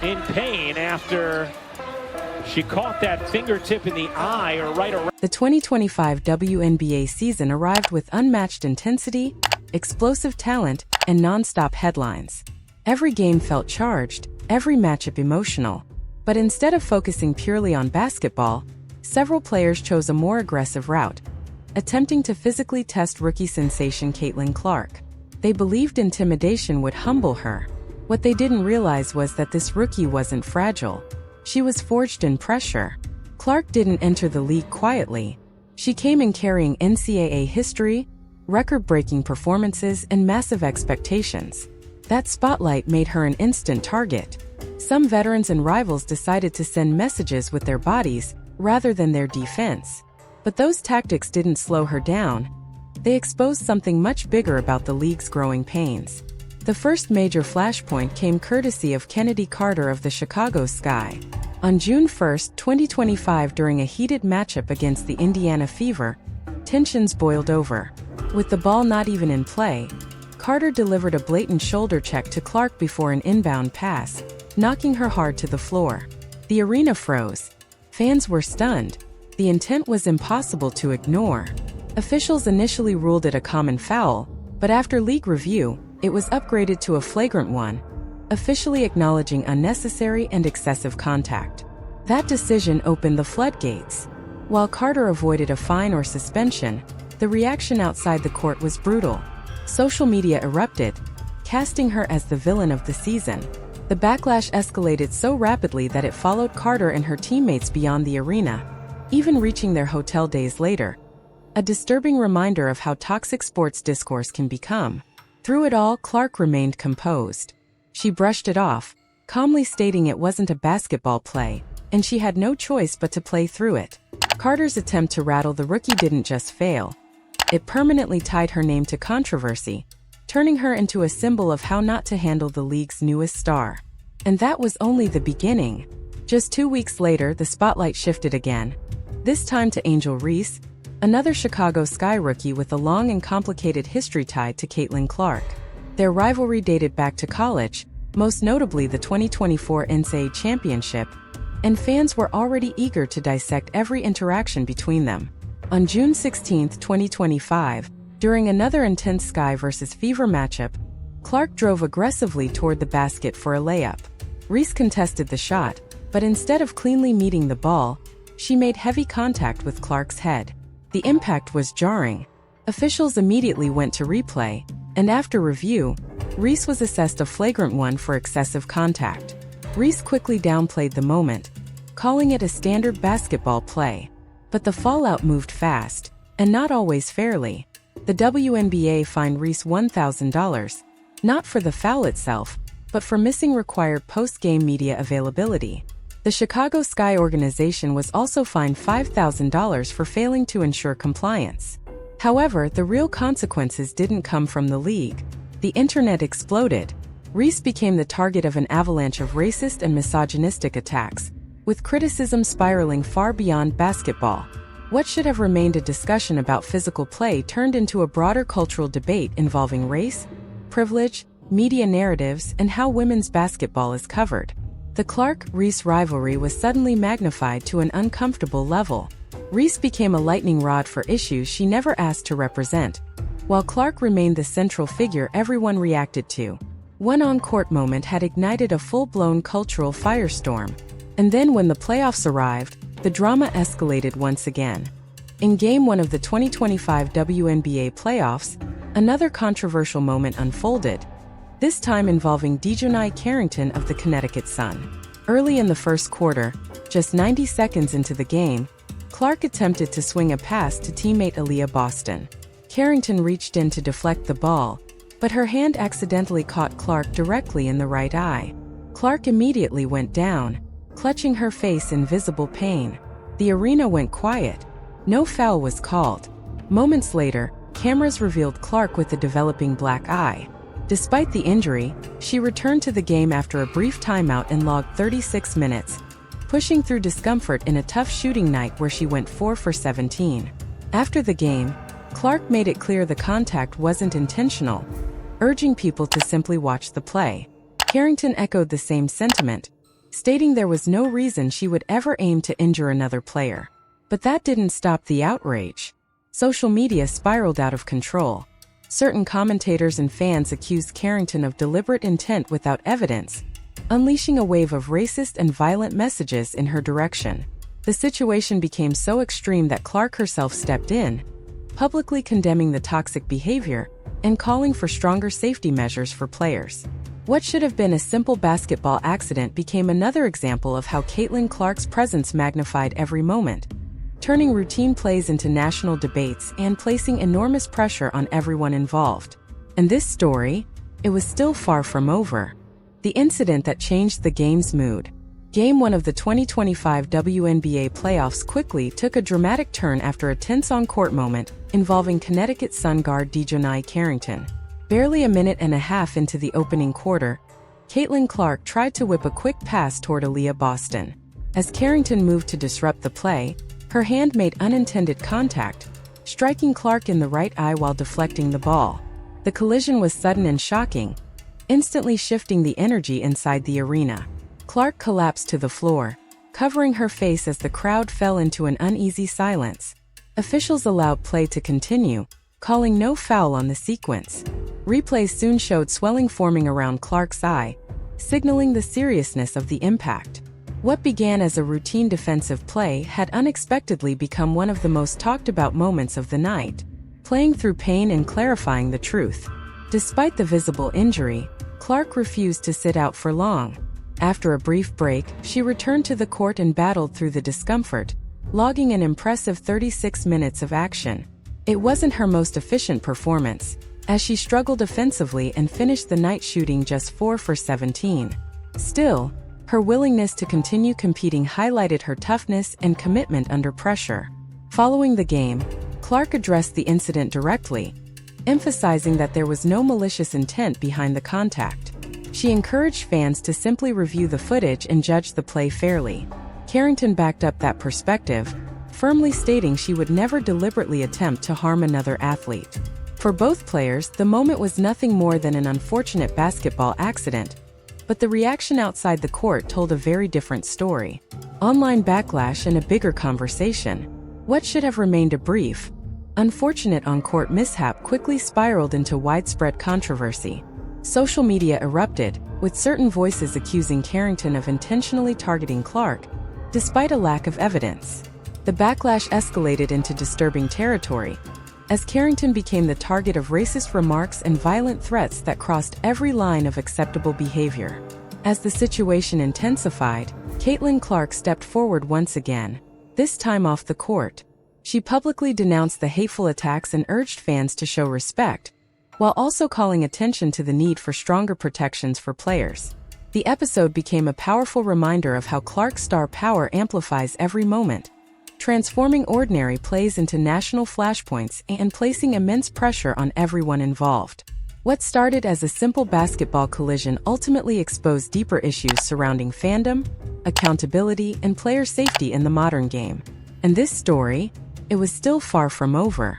in pain after she caught that fingertip in the eye or right around. The 2025 WNBA season arrived with unmatched intensity, explosive talent, and non-stop headlines. Every game felt charged, every matchup emotional. But instead of focusing purely on basketball, several players chose a more aggressive route, attempting to physically test rookie sensation Caitlin Clark. They believed intimidation would humble her. What they didn't realize was that this rookie wasn't fragile. She was forged in pressure. Clark didn't enter the league quietly. She came in carrying NCAA history, record-breaking performances, and massive expectations. That spotlight made her an instant target. Some veterans and rivals decided to send messages with their bodies rather than their defense. But those tactics didn't slow her down. They exposed something much bigger about the league's growing pains. The first major flashpoint came courtesy of Chennedy Carter of the Chicago Sky. On June 1, 2025, during a heated matchup against the Indiana Fever, tensions boiled over. With the ball not even in play, Carter delivered a blatant shoulder check to Clark before an inbound pass, knocking her hard to the floor. The arena froze. Fans were stunned. The intent was impossible to ignore. Officials initially ruled it a common foul, but after league review, it was upgraded to a flagrant one, officially acknowledging unnecessary and excessive contact. That decision opened the floodgates. While Carter avoided a fine or suspension, the reaction outside the court was brutal. Social media erupted, casting her as the villain of the season. The backlash escalated so rapidly that it followed Carter and her teammates beyond the arena, even reaching their hotel days later. A disturbing reminder of how toxic sports discourse can become. Through it all, Clark remained composed. She brushed it off, calmly stating it wasn't a basketball play, and she had no choice but to play through it. Carter's attempt to rattle the rookie didn't just fail. It permanently tied her name to controversy, turning her into a symbol of how not to handle the league's newest star. And that was only the beginning. Just 2 weeks later, the spotlight shifted again, this time to Angel Reese, another Chicago Sky rookie with a long and complicated history tied to Caitlin Clark. Their rivalry dated back to college, most notably the 2024 NCAA championship, and fans were already eager to dissect every interaction between them. On June 16, 2025, during another intense Sky vs. Fever matchup, Clark drove aggressively toward the basket for a layup. Reese contested the shot, but instead of cleanly meeting the ball, she made heavy contact with Clark's head. The impact was jarring. Officials immediately went to replay, and after review, Reese was assessed a flagrant one for excessive contact. Reese quickly downplayed the moment, calling it a standard basketball play. But the fallout moved fast, and not always fairly. The WNBA fined Reese $1,000, not for the foul itself, but for missing required post-game media availability. The Chicago Sky organization was also fined $5,000 for failing to ensure compliance. However, the real consequences didn't come from the league. The internet exploded. Reese became the target of an avalanche of racist and misogynistic attacks, with criticism spiraling far beyond basketball. What should have remained a discussion about physical play turned into a broader cultural debate involving race, privilege, media narratives, and how women's basketball is covered. The Clark-Reese rivalry was suddenly magnified to an uncomfortable level. Reese became a lightning rod for issues she never asked to represent, while Clark remained the central figure everyone reacted to. One on-court moment had ignited a full-blown cultural firestorm. And then when the playoffs arrived, the drama escalated once again. In Game 1 of the 2025 WNBA playoffs, another controversial moment unfolded, this time involving Dejanai Carrington of the Connecticut Sun. Early in the first quarter, just 90 seconds into the game, Clark attempted to swing a pass to teammate Aaliyah Boston. Carrington reached in to deflect the ball, but her hand accidentally caught Clark directly in the right eye. Clark immediately went down, clutching her face in visible pain. The arena went quiet. No foul was called. Moments later, cameras revealed Clark with a developing black eye. Despite the injury, she returned to the game after a brief timeout and logged 36 minutes, pushing through discomfort in a tough shooting night where she went 4 for 17. After the game, Clark made it clear the contact wasn't intentional, urging people to simply watch the play. Carrington echoed the same sentiment, stating there was no reason she would ever aim to injure another player. But that didn't stop the outrage. Social media spiraled out of control. Certain commentators and fans accused Carrington of deliberate intent without evidence, unleashing a wave of racist and violent messages in her direction. The situation became so extreme that Clark herself stepped in, publicly condemning the toxic behavior and calling for stronger safety measures for players. What should have been a simple basketball accident became another example of how Caitlin Clark's presence magnified every moment, turning routine plays into national debates and placing enormous pressure on everyone involved. And this story, it was still far from over. The incident that changed the game's mood. Game 1 of the 2025 WNBA playoffs quickly took a dramatic turn after a tense on-court moment involving Connecticut Sun guard Chennedy Carter. Barely a minute and a half into the opening quarter, Caitlin Clark tried to whip a quick pass toward Aaliyah Boston. As Carrington moved to disrupt the play, her hand made unintended contact, striking Clark in the right eye while deflecting the ball. The collision was sudden and shocking, instantly shifting the energy inside the arena. Clark collapsed to the floor, covering her face as the crowd fell into an uneasy silence. Officials allowed play to continue, calling no foul on the sequence. Replays soon showed swelling forming around Clark's eye, signaling the seriousness of the impact. What began as a routine defensive play had unexpectedly become one of the most talked about moments of the night, playing through pain and clarifying the truth. Despite the visible injury, Clark refused to sit out for long. After a brief break, she returned to the court and battled through the discomfort, logging an impressive 36 minutes of action. It wasn't her most efficient performance, as she struggled offensively and finished the night shooting just 4 for 17. Still, her willingness to continue competing highlighted her toughness and commitment under pressure. Following the game, Clark addressed the incident directly, emphasizing that there was no malicious intent behind the contact. She encouraged fans to simply review the footage and judge the play fairly. Carrington backed up that perspective, firmly stating she would never deliberately attempt to harm another athlete. For both players, the moment was nothing more than an unfortunate basketball accident, but the reaction outside the court told a very different story. Online backlash and a bigger conversation. What should have remained a brief, unfortunate on-court mishap quickly spiraled into widespread controversy. Social media erupted, with certain voices accusing Carrington of intentionally targeting Clark, despite a lack of evidence. The backlash escalated into disturbing territory, as Carrington became the target of racist remarks and violent threats that crossed every line of acceptable behavior. As the situation intensified, Caitlin Clark stepped forward once again, this time off the court. She publicly denounced the hateful attacks and urged fans to show respect, while also calling attention to the need for stronger protections for players. The episode became a powerful reminder of how Clark's star power amplifies every moment, transforming ordinary plays into national flashpoints and placing immense pressure on everyone involved. What started as a simple basketball collision ultimately exposed deeper issues surrounding fandom, accountability, and player safety in the modern game. And this story, it was still far from over.